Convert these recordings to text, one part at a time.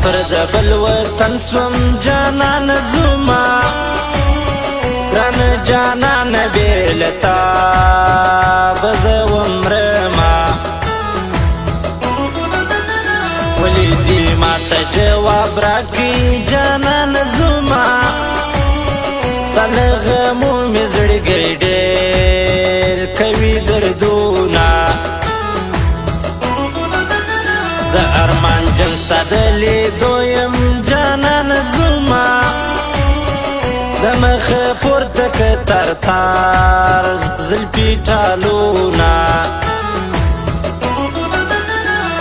مسافر د بل وطن سوم جانان زما ګران جانان بیلتا بزوم رما ولی دی ماته جواب راکی جانان زما ستل غمو می زړګی ډېر کوي دردونه زه ارمان جن ستا د لیدو یم جانان زما د مخه پورته که ترتار زلفې ټالونه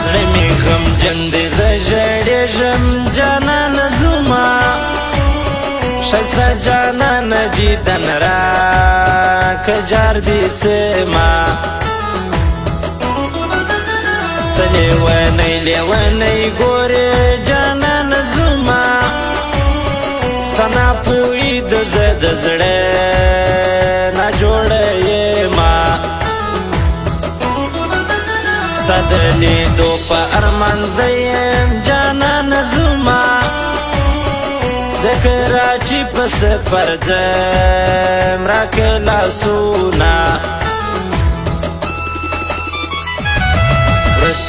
زړه مې غمجن دی زه ژړېږم جانان زما ښایسته جانان دیدن راکه جار دې سما څه لیونی لیونی ګورې جانان زما ستا ناپوهي د زه د زړه ناجوړه یمه ستا د لیدو په ارمان زه یم جانان زما د کراچي په سفر ځم راکه لاسونه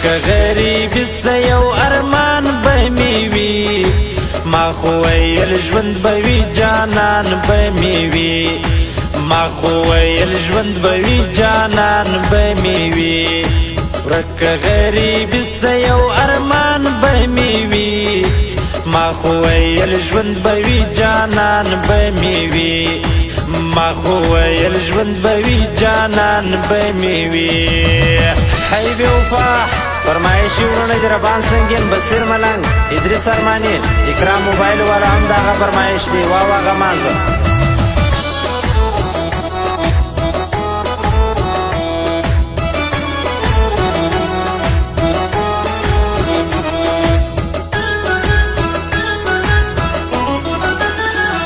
که غریبی سه یو ارمان به می وي ما خو ویل ژوند به وي جانان به می وي ما خو ویل ژوند به وي جانان به می وي ورکه غریبی سه یو ارمان به می وي ما خو ویل ژوند به وي جانان به می وي ما خو ویل ژوند به وي جانان به می وي حبیبي وفا فرمایشي ورونه د ربان سنگین بصیر ملنګ ادریس ارمانی اکرام موبایل والا هم دغه فرمایش دی واوا غمازه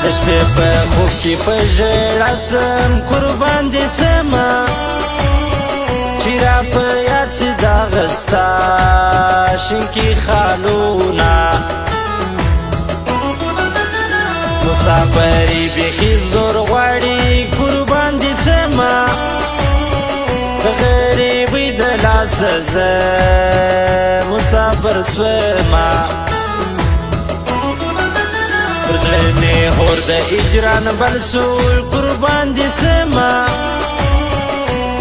د شپې په خوب کې په ژړا سم قربان دې سمه چې را په یاد سي دغه ستا شینکي خالونه مسافري بیخي زور غواړي قربان دې سمه د غریبۍ د لاسه زه مسافر سومه پر زړه مې هور د هجران بل سول قربان دې سمه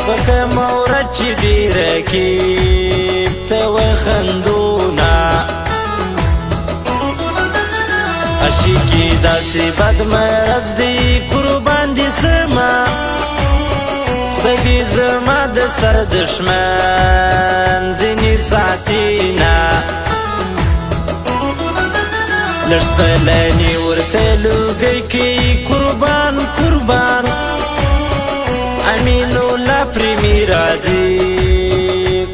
پکه مورد چې دې رکیب ته وخندونه عشقي داسې بد مرض دی قربان دې سمه خدای دې زما د سر دښمن ځینې ساتینه لږ ستلنې ورته لوګی کوي قربان قربان امین الله پریمی راځي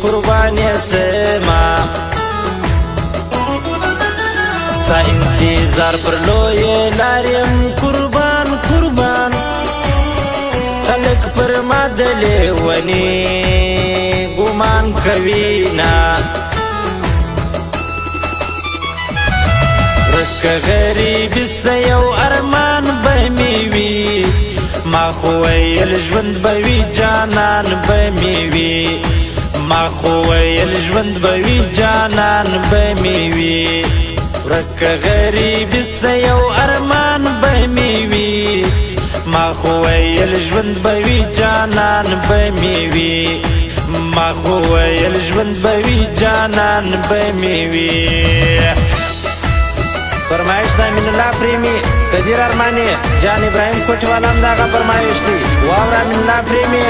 قربان یې سما ستا انتظار پر لویې لارې یم قربان قربان خلک پر ما د لیوني ګمان کوي نه ورکه غریبي سه یو ارمان به می وي ما خو ویل ژوند به وي جانان به می وي ما خو ویل ژوند به وي جانان به می وي ورکه غریبي سه یو ارمان به می وي ما خو ویل ژوند به وي جانان به می وي ما خو ویل ژوند به وي جانان به می وي فرمایش د امین الله پریمی قدیر ارمانی جان ابراهیم کوټ والا هم دغه فرمایش دی واوره امین الله پریمی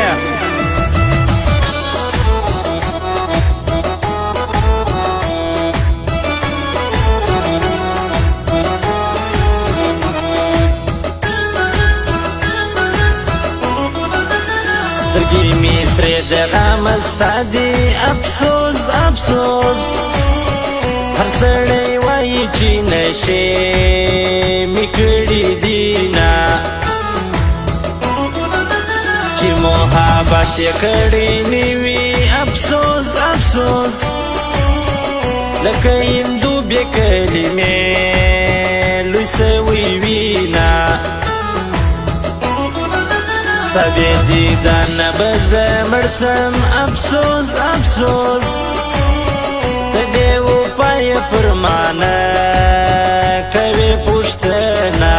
سترګې مې سرې د غم ستا دي افسوس افسوس هر سړی وایي چې نشې مې کړي دینه چې محبت یې کړی نه وي افسوس افسوس لکه هندو بې کلمې لوی سوی وینا ستا بې دیدنه به زه مړ سم افسوس افسوس ته بې وفایه پر مانه کوې پوښتنه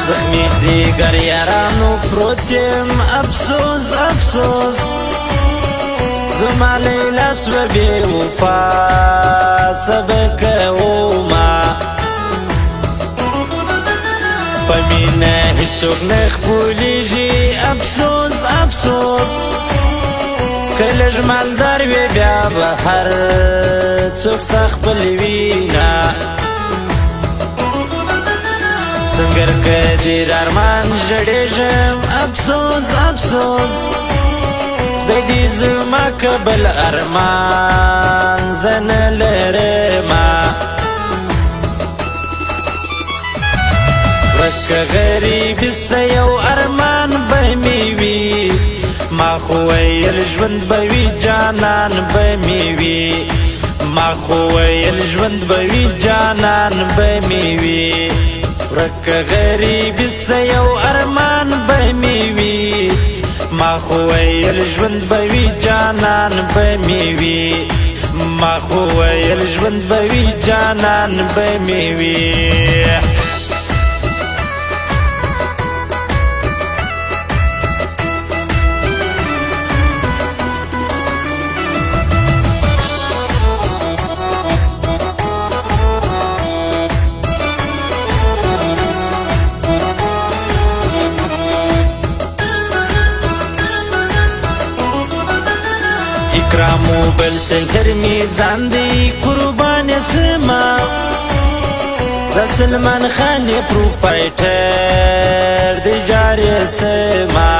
زخمي ځیګر یارانو پروت یم افسوس افسوس زما لیلا سوه بې وفا څه به کومه په مینه هېڅوک نه خپلېږي افسوس افسوس که لږ مالدار وې بیا به هر څوک ستا خپل وینه سنګر که ډېر ارمان ژړېږم افسوس افسوس دی دې زما که بل ارمان زه نه لرمه ورک که غریبي څه یو ارمان به مې وي ما خو ویل ژوند به وي جانان به مې وي ما خو ویل ژوند به وي جانان به مې وي ورک که غریبي څه یو ارمان به مې وي ما خو ویل ژوند به وي جانان به مې وي ما خو ویل ژوند به وي جانان به مې وي اکرام موبایل سنټر می ځان دی قربان سما د سلمان خان پروپرایټر دی جاري سما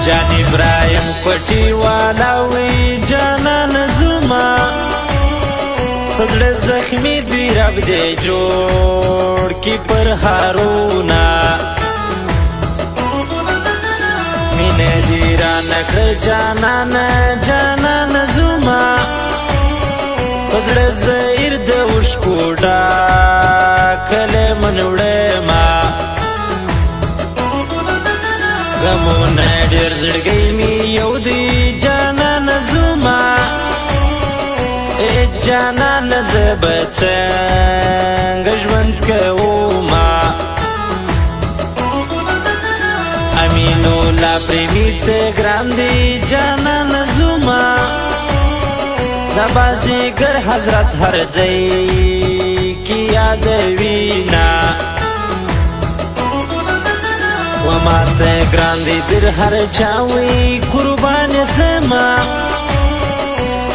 جان ابراهیم کوټي والا وی جانان زما پزړه زخمی دی رب دی جوړ کی پر هارونه مینه دی را نکړه جانان جانان زما پزړه زهیر د اوښکو ډاکلی من وړمه غمونه ډېر زړګی مې یو دی جانان زما جانان زه به څنګه ژوند کومه امینو لا پریمیت ګران دی جانان زما دا بازیګر حضرت هر ځای کی یادوینا و ماته ګران دی در هر چاوی قربان سما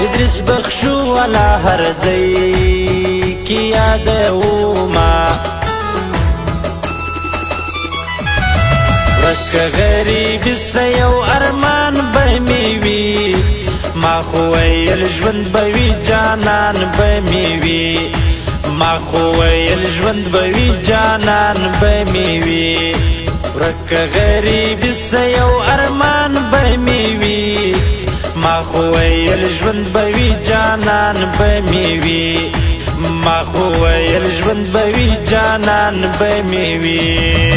ادریس بخشو والا هر ځای کی یادوما که غریبي څه یو ارمان به مې وي ما خو ویل ژوند به وي جانان به مې وي ما خو ویل ژوند به وي جانان به مې وي ورک که غریبي څه یو ارمان به مې وي ما خو ویل ژوند به وي جانان به مې وي ما خو ویل ژوند به وي جانان به مې وي